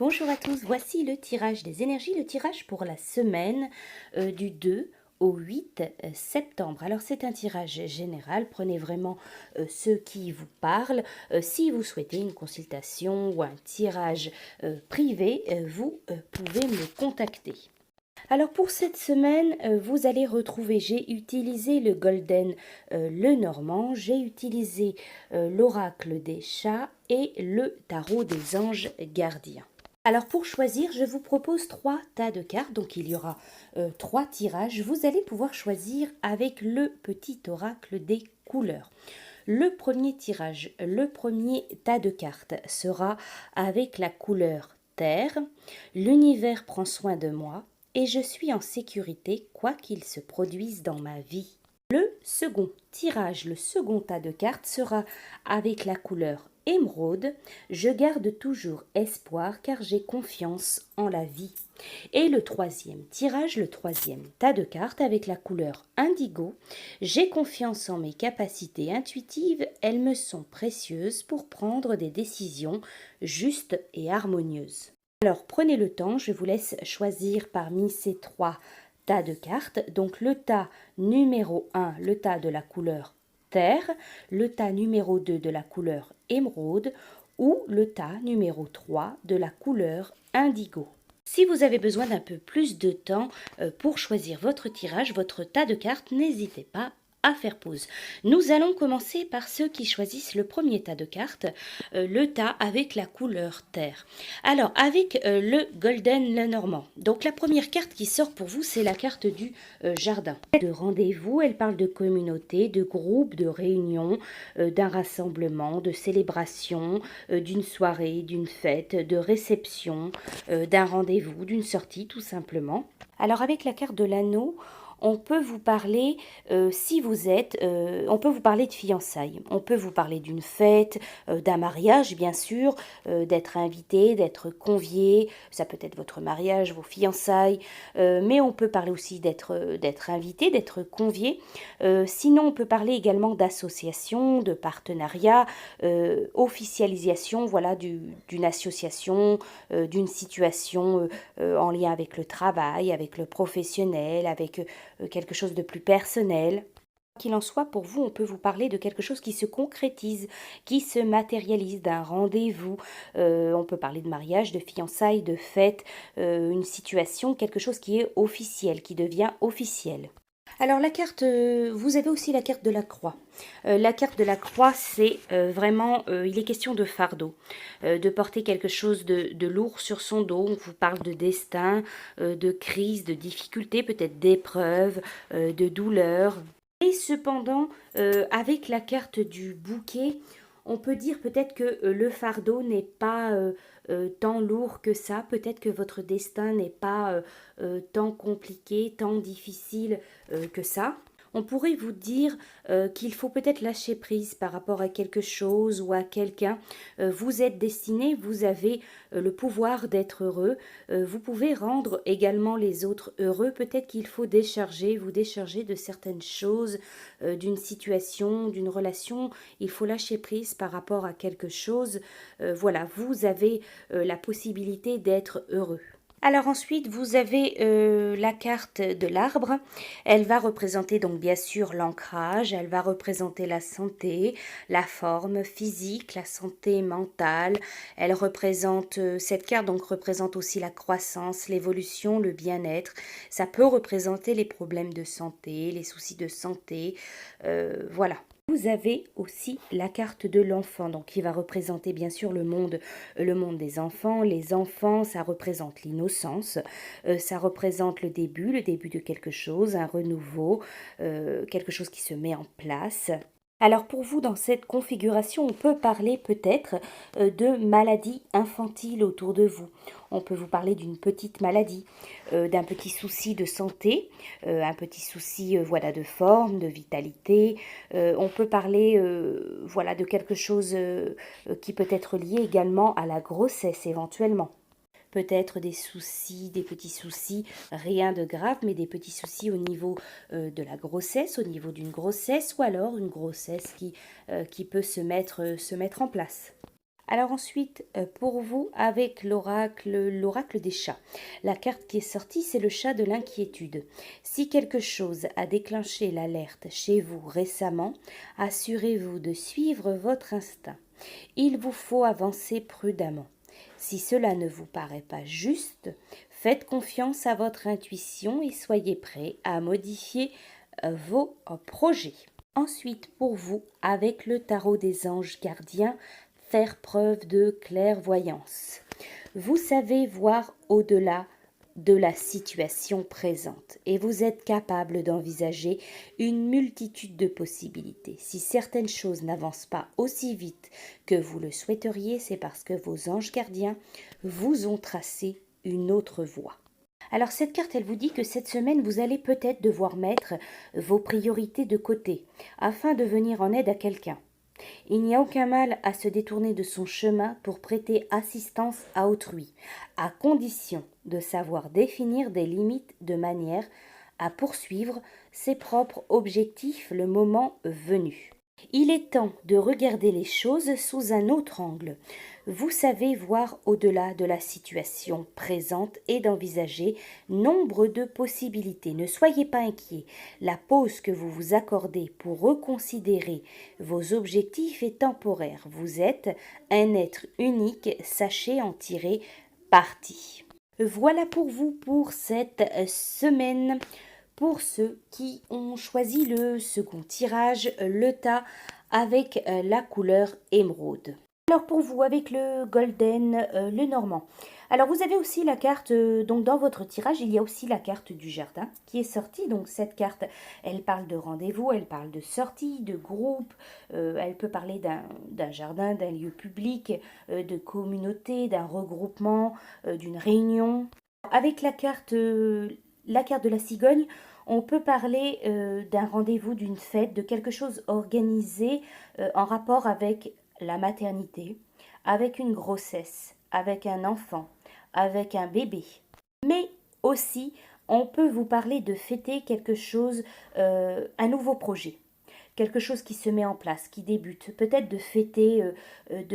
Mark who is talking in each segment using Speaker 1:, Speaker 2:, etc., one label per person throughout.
Speaker 1: Bonjour à tous, voici le tirage des énergies, le tirage pour la semaine du 2 au 8 septembre. Alors c'est un tirage général, prenez vraiment ce qui vous parle. Si vous souhaitez une consultation ou un tirage privé, vous pouvez me contacter. Alors pour cette semaine, vous allez retrouver, j'ai utilisé le Golden Lenormand, j'ai utilisé l'oracle des chats et le tarot des anges gardiens. Alors pour choisir, je vous propose 3 tas de cartes, donc il y aura 3 tirages. Vous allez pouvoir choisir avec le petit oracle des couleurs. Le premier tirage, le premier tas de cartes sera avec la couleur terre. L'univers prend soin de moi et je suis en sécurité quoi qu'il se produise dans ma vie. Le second tirage, le second tas de cartes sera avec la couleur émeraude. Je garde toujours espoir car j'ai confiance en la vie. Et le troisième tirage, le troisième tas de cartes avec la couleur indigo. J'ai confiance en mes capacités intuitives, elles me sont précieuses pour prendre des décisions justes et harmonieuses. Alors prenez le temps, je vous laisse choisir parmi ces 3 tas de cartes. Donc le tas numéro 1, le tas de la couleur terre, le tas numéro 2 de la couleur émeraude ou le tas numéro 3 de la couleur indigo. Si vous avez besoin d'un peu plus de temps pour choisir votre tirage, votre tas de cartes, n'hésitez pas à faire pause. Nous allons commencer par ceux qui choisissent le premier tas de cartes, le tas avec la couleur terre. Alors, avec le Golden Lenormand. Donc, la première carte qui sort pour vous, c'est la carte du jardin. De rendez-vous, elle parle de communauté, de groupe, de réunion, d'un rassemblement, de célébration, d'une soirée, d'une fête, de réception, d'un rendez-vous, d'une sortie, tout simplement. Alors, avec la carte de l'anneau, on peut vous parler, on peut vous parler de fiançailles, on peut vous parler d'une fête, d'un mariage bien sûr, d'être invité, d'être convié, ça peut être votre mariage, vos fiançailles, mais on peut parler aussi d'être invité, d'être convié. Sinon, on peut parler également d'association, de partenariat, officialisation, voilà, d'une association, d'une situation en lien avec le travail, avec le professionnel, avec quelque chose de plus personnel. Qu'il en soit, pour vous, on peut vous parler de quelque chose qui se concrétise, qui se matérialise, d'un rendez-vous. On peut parler de mariage, de fiançailles, de fête, une situation, quelque chose qui est officiel, qui devient officiel. Alors la carte, vous avez aussi la carte de la croix. La carte de la croix, c'est vraiment, il est question de fardeau, de porter quelque chose de lourd sur son dos. On vous parle de destin, de crise, de difficulté, peut-être d'épreuve, de douleur. Et cependant, avec la carte du bouquet, on peut dire peut-être que le fardeau n'est pas tant lourd que ça, peut-être que votre destin n'est pas tant compliqué, tant difficile que ça. On pourrait vous dire qu'il faut peut-être lâcher prise par rapport à quelque chose ou à quelqu'un. Vous êtes destiné, vous avez le pouvoir d'être heureux. Vous pouvez rendre également les autres heureux. Peut-être qu'il faut vous décharger de certaines choses, d'une situation, d'une relation. Il faut lâcher prise par rapport à quelque chose. Voilà, vous avez la possibilité d'être heureux. Alors ensuite, vous avez la carte de l'arbre. Elle va représenter donc bien sûr l'ancrage, elle va représenter la santé, la forme physique, la santé mentale. Elle représente, cette carte donc représente aussi la croissance, l'évolution, le bien-être. Ça peut représenter les problèmes de santé, les soucis de santé, voilà. Vous avez aussi la carte de l'enfant, donc qui va représenter bien sûr le monde des enfants. Les enfants, ça représente l'innocence, ça représente le début de quelque chose, un renouveau, quelque chose qui se met en place. Alors pour vous, dans cette configuration, on peut parler peut-être de maladies infantiles autour de vous. On peut vous parler d'une petite maladie, d'un petit souci de santé, un petit souci voilà, de forme, de vitalité. On peut parler voilà, de quelque chose qui peut être lié également à la grossesse éventuellement. Peut-être des soucis, des petits soucis, rien de grave, mais des petits soucis au niveau de la grossesse, au niveau d'une grossesse, ou alors une grossesse qui peut se mettre en place. Alors ensuite, pour vous, avec l'oracle des chats, la carte qui est sortie, c'est le chat de l'inquiétude. Si quelque chose a déclenché l'alerte chez vous récemment, assurez-vous de suivre votre instinct. Il vous faut avancer prudemment. Si cela ne vous paraît pas juste, faites confiance à votre intuition et soyez prêt à modifier vos projets. Ensuite, pour vous, avec le tarot des anges gardiens, faire preuve de clairvoyance. Vous savez voir au-delà de la situation présente et vous êtes capable d'envisager une multitude de possibilités. Si certaines choses n'avancent pas aussi vite que vous le souhaiteriez, c'est parce que vos anges gardiens vous ont tracé une autre voie. Alors cette carte, elle vous dit que cette semaine, vous allez peut-être devoir mettre vos priorités de côté afin de venir en aide à quelqu'un. Il n'y a aucun mal à se détourner de son chemin pour prêter assistance à autrui, à condition de savoir définir des limites de manière à poursuivre ses propres objectifs le moment venu. Il est temps de regarder les choses sous un autre angle. Vous savez voir au-delà de la situation présente et d'envisager nombre de possibilités. Ne soyez pas inquiets. La pause que vous vous accordez pour reconsidérer vos objectifs est temporaire. Vous êtes un être unique, sachez en tirer parti. Voilà pour vous pour cette semaine. Pour ceux qui ont choisi le second tirage, le tas avec la couleur émeraude. Alors pour vous, avec le golden, le normand. Alors vous avez aussi la carte, donc dans votre tirage, il y a aussi la carte du jardin qui est sortie. Donc cette carte, elle parle de rendez-vous, elle parle de sortie, de groupe, elle peut parler d'un jardin, d'un lieu public, de communauté, d'un regroupement, d'une réunion. Avec la carte de la cigogne, on peut parler d'un rendez-vous, d'une fête, de quelque chose organisé en rapport avec la maternité, avec une grossesse, avec un enfant, avec un bébé. Mais aussi, on peut vous parler de fêter quelque chose, un nouveau projet. Quelque chose qui se met en place, qui débute, peut-être de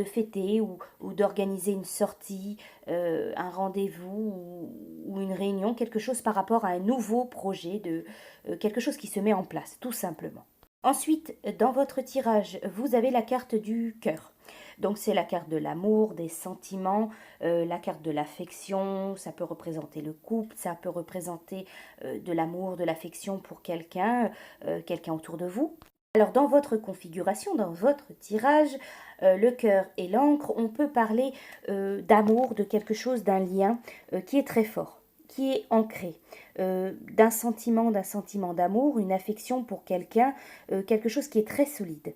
Speaker 1: fêter ou d'organiser une sortie, un rendez-vous ou une réunion, quelque chose par rapport à un nouveau projet, quelque chose qui se met en place, tout simplement. Ensuite, dans votre tirage, vous avez la carte du cœur. Donc c'est la carte de l'amour, des sentiments, la carte de l'affection, ça peut représenter le couple, ça peut représenter de l'amour, de l'affection pour quelqu'un, quelqu'un autour de vous. Alors dans votre configuration, dans votre tirage, le cœur et l'encre, on peut parler d'amour, de quelque chose, d'un lien qui est très fort, qui est ancré, d'un sentiment d'amour, une affection pour quelqu'un, quelque chose qui est très solide,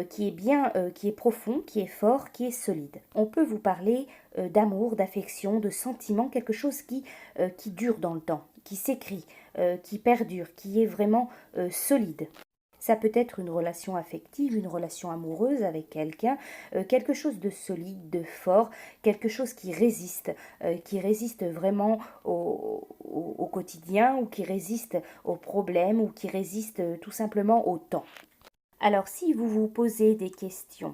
Speaker 1: qui est bien, qui est profond, qui est fort, qui est solide. On peut vous parler d'amour, d'affection, de sentiment, quelque chose qui dure dans le temps, qui s'écrit, qui perdure, qui est vraiment solide. Ça peut être une relation affective, une relation amoureuse avec quelqu'un, quelque chose de solide, de fort, quelque chose qui résiste vraiment au quotidien ou qui résiste aux problèmes ou qui résiste tout simplement au temps. Alors si vous vous posez des questions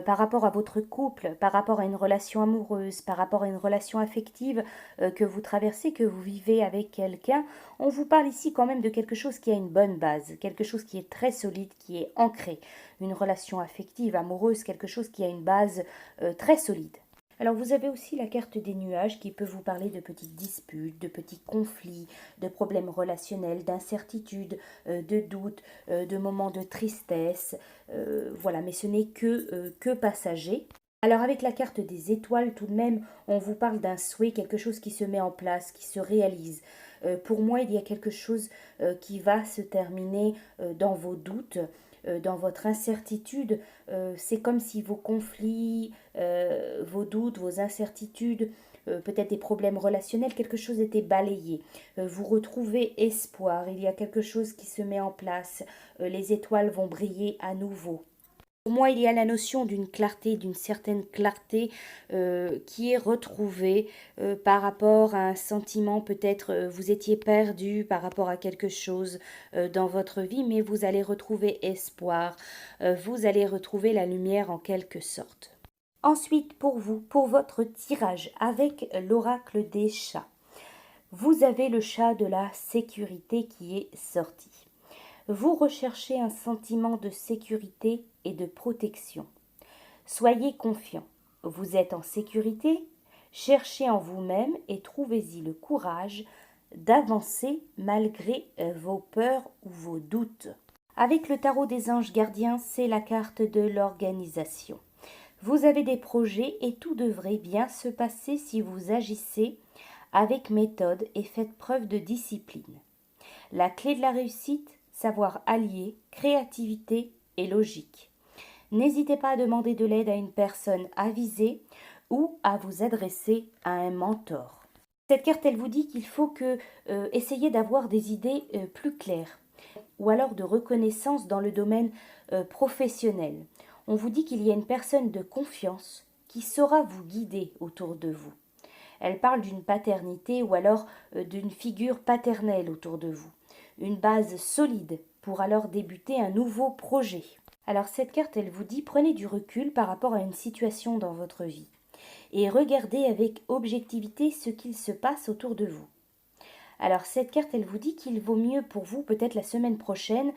Speaker 1: par rapport à votre couple, par rapport à une relation amoureuse, par rapport à une relation affective que vous traversez, que vous vivez avec quelqu'un, on vous parle ici quand même de quelque chose qui a une bonne base, quelque chose qui est très solide, qui est ancré. Une relation affective, amoureuse, quelque chose qui a une base très solide. Alors vous avez aussi la carte des nuages qui peut vous parler de petites disputes, de petits conflits, de problèmes relationnels, d'incertitudes, de doutes, de moments de tristesse. Voilà, mais ce n'est que passager. Alors avec la carte des étoiles, tout de même, on vous parle d'un souhait, quelque chose qui se met en place, qui se réalise. Pour moi, il y a quelque chose qui va se terminer dans vos doutes, dans votre incertitude. C'est comme si vos conflits, vos doutes, vos incertitudes, peut-être des problèmes relationnels, quelque chose était balayé. Vous retrouvez espoir, il y a quelque chose qui se met en place, les étoiles vont briller à nouveau. Pour moi, il y a la notion d'une clarté, d'une certaine clarté qui est retrouvée par rapport à un sentiment, peut-être vous étiez perdu par rapport à quelque chose dans votre vie, mais vous allez retrouver espoir, vous allez retrouver la lumière en quelque sorte. Ensuite, pour vous, pour votre tirage avec l'oracle des chats, vous avez le chat de la sécurité qui est sorti. Vous recherchez un sentiment de sécurité et de protection. Soyez confiant. Vous êtes en sécurité. Cherchez en vous-même et trouvez-y le courage d'avancer malgré vos peurs ou vos doutes. Avec le tarot des anges gardiens, c'est la carte de l'organisation. Vous avez des projets et tout devrait bien se passer si vous agissez avec méthode et faites preuve de discipline. La clé de la réussite, savoir allier créativité et logique. N'hésitez pas à demander de l'aide à une personne avisée ou à vous adresser à un mentor. Cette carte, elle vous dit qu'il faut essayer d'avoir des idées plus claires ou alors de reconnaissance dans le domaine professionnel. On vous dit qu'il y a une personne de confiance qui saura vous guider autour de vous. Elle parle d'une paternité ou alors d'une figure paternelle autour de vous. Une base solide pour alors débuter un nouveau projet. Alors cette carte, elle vous dit prenez du recul par rapport à une situation dans votre vie et regardez avec objectivité ce qu'il se passe autour de vous. Alors cette carte, elle vous dit qu'il vaut mieux pour vous, peut-être la semaine prochaine,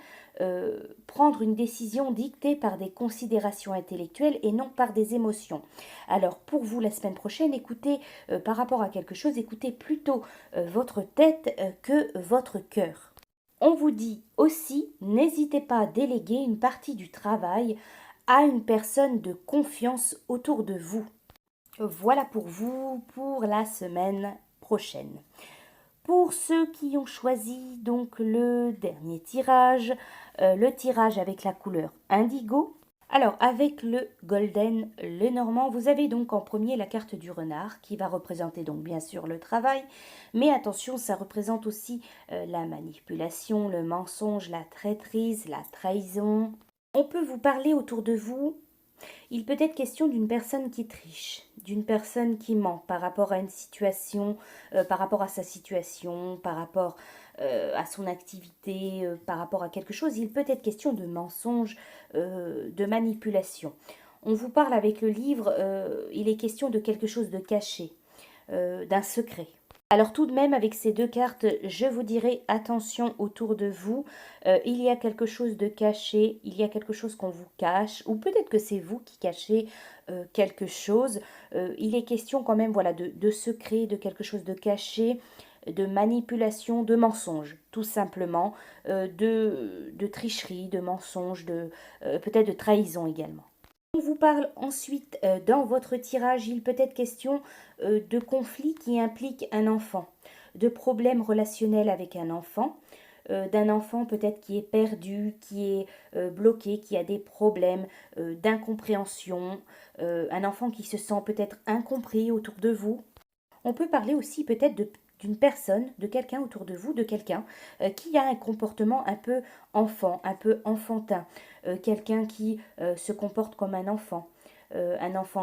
Speaker 1: prendre une décision dictée par des considérations intellectuelles et non par des émotions. Alors pour vous, la semaine prochaine, écoutez par rapport à quelque chose, écoutez plutôt votre tête que votre cœur. On vous dit aussi, n'hésitez pas à déléguer une partie du travail à une personne de confiance autour de vous. Voilà pour vous pour la semaine prochaine. Pour ceux qui ont choisi donc le dernier tirage, le tirage avec la couleur indigo. Alors avec le golden, le normand, vous avez donc en premier la carte du renard qui va représenter donc bien sûr le travail, mais attention, ça représente aussi la manipulation, le mensonge, la traîtrise, la trahison. On peut vous parler autour de vous. Il peut être question d'une personne qui triche, d'une personne qui ment par rapport à une situation, par rapport à sa situation, par rapport à son activité, par rapport à quelque chose. Il peut être question de mensonge, de manipulation. On vous parle avec le livre, il est question de quelque chose de caché, d'un secret. Alors tout de même, avec ces deux cartes, je vous dirai attention autour de vous. Il y a quelque chose de caché, il y a quelque chose qu'on vous cache, ou peut-être que c'est vous qui cachez quelque chose. Il est question quand même voilà, de secret, de quelque chose de caché, de manipulation, de mensonge, tout simplement, de tricherie, de mensonge, peut-être de trahison également. On vous parle ensuite dans votre tirage, il peut être question de conflits qui impliquent un enfant, de problèmes relationnels avec un enfant, d'un enfant peut-être qui est perdu, qui est bloqué, qui a des problèmes d'incompréhension, un enfant qui se sent peut-être incompris autour de vous. On peut parler aussi peut-être d'une personne, de quelqu'un autour de vous, de quelqu'un qui a un comportement un peu enfant, un peu enfantin, quelqu'un qui se comporte comme un enfant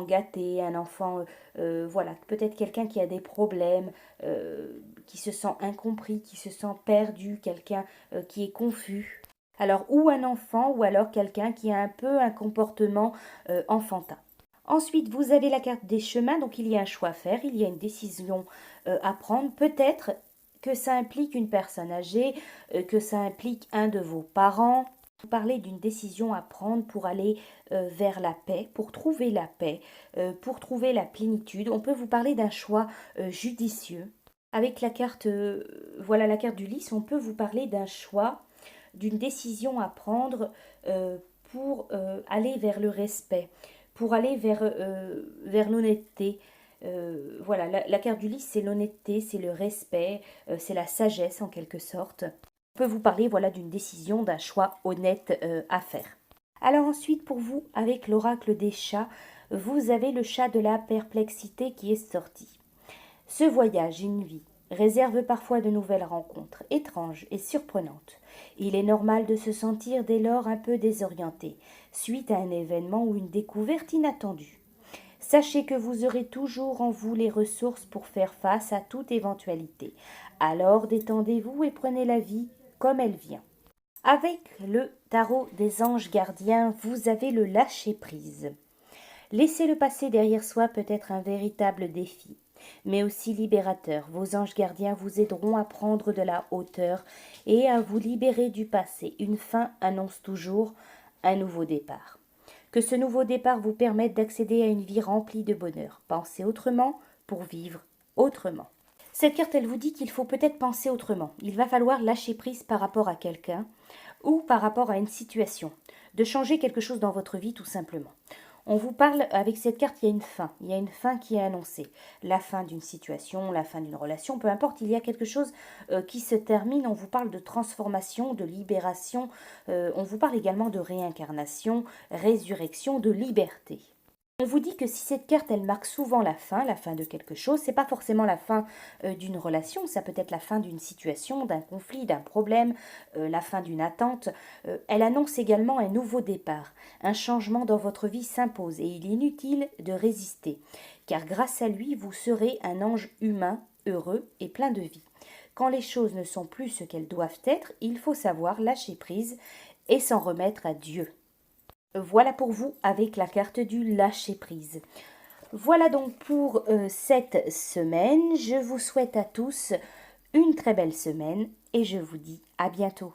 Speaker 1: gâté, un enfant, voilà, peut-être quelqu'un qui a des problèmes, qui se sent incompris, qui se sent perdu, quelqu'un qui est confus. Alors, ou un enfant, ou alors quelqu'un qui a un peu un comportement enfantin. Ensuite, vous avez la carte des chemins, donc il y a un choix à faire, il y a une décision à prendre. Peut-être que ça implique une personne âgée, que ça implique un de vos parents. Vous parlez d'une décision à prendre pour aller vers la paix, pour trouver la paix, pour trouver la plénitude. On peut vous parler d'un choix judicieux. Avec la carte, voilà la carte du lys, on peut vous parler d'un choix, d'une décision à prendre pour aller vers le respect, pour aller vers l'honnêteté. Voilà, la carte du lys, c'est l'honnêteté, c'est le respect, c'est la sagesse en quelque sorte. On peut vous parler voilà, d'une décision, d'un choix honnête à faire. Alors ensuite, pour vous, avec l'oracle des chats, vous avez le chat de la perplexité qui est sorti. Ce voyage, une vie, réserve parfois de nouvelles rencontres, étranges et surprenantes. Il est normal de se sentir dès lors un peu désorienté, suite à un événement ou une découverte inattendue. Sachez que vous aurez toujours en vous les ressources pour faire face à toute éventualité. Alors détendez-vous et prenez la vie comme elle vient. Avec le tarot des anges gardiens, vous avez le lâcher-prise. Laisser le passé derrière soi peut être un véritable défi, mais aussi libérateur. Vos anges gardiens vous aideront à prendre de la hauteur et à vous libérer du passé. Une fin annonce toujours un nouveau départ. Que ce nouveau départ vous permette d'accéder à une vie remplie de bonheur. Pensez autrement pour vivre autrement. Cette carte, elle vous dit qu'il faut peut-être penser autrement. Il va falloir lâcher prise par rapport à quelqu'un ou par rapport à une situation, de changer quelque chose dans votre vie tout simplement. On vous parle, avec cette carte, il y a une fin qui est annoncée. La fin d'une situation, la fin d'une relation, peu importe, il y a quelque chose qui se termine. On vous parle de transformation, de libération, on vous parle également de réincarnation, résurrection, de liberté. On vous dit que si cette carte, elle marque souvent la fin de quelque chose, c'est pas forcément la fin d'une relation, ça peut être la fin d'une situation, d'un conflit, d'un problème, la fin d'une attente. Elle annonce également un nouveau départ. Un changement dans votre vie s'impose et il est inutile de résister, car grâce à lui, vous serez un ange humain, heureux et plein de vie. Quand les choses ne sont plus ce qu'elles doivent être, il faut savoir lâcher prise et s'en remettre à Dieu. Voilà pour vous avec la carte du lâcher-prise. Voilà donc pour cette semaine. Je vous souhaite à tous une très belle semaine et je vous dis à bientôt.